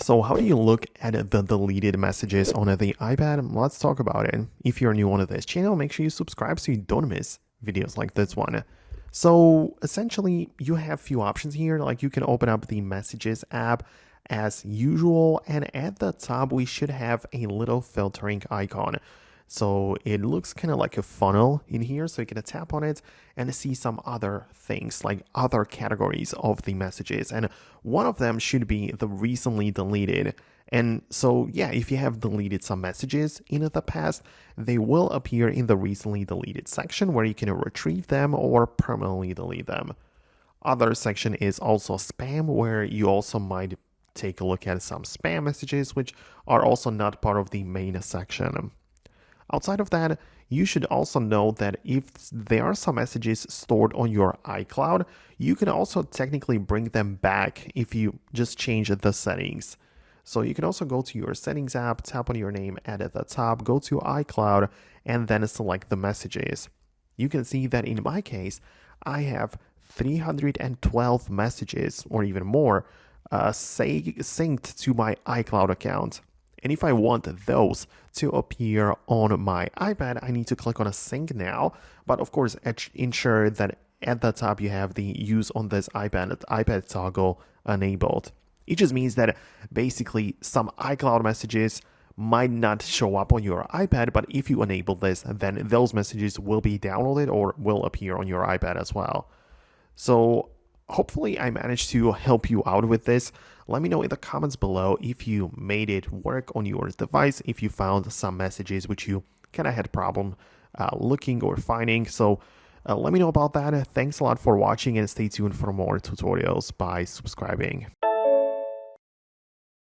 So how do you look at the deleted messages on the iPad? Let's talk about it. If you're new on this channel, make sure you subscribe so you don't miss videos like this one. So essentially, you have few options here. Like you can open up the Messages app as usual, and at the top we should have a little filtering icon. So it looks kind of like a funnel in here, so you can tap on it and see some other things, like other categories of the messages. And one of them should be the recently deleted. And so, yeah, if you have deleted some messages in the past, they will appear in the recently deleted section where you can retrieve them or permanently delete them. Other section is also spam, where you also might take a look at some spam messages, which are also not part of the main section. Outside of that, you should also know that if there are some messages stored on your iCloud, you can also technically bring them back if you just change the settings. So you can also go to your settings app, tap on your name at the top, go to iCloud, and then select the messages. You can see that in my case, I have 312 messages or even more synced to my iCloud account. And if I want those to appear on my iPad, I need to click on a sync now. But of course, ensure that at the top you have the use on this iPad toggle enabled. It just means that basically some iCloud messages might not show up on your iPad, but if you enable this, then those messages will be downloaded or will appear on your iPad as well. So hopefully I managed to help you out with this. Let me know in the comments below if you made it work on your device, if you found some messages which you kind of had problem looking or finding. So let me know about that. Thanks a lot for watching and stay tuned for more tutorials by subscribing.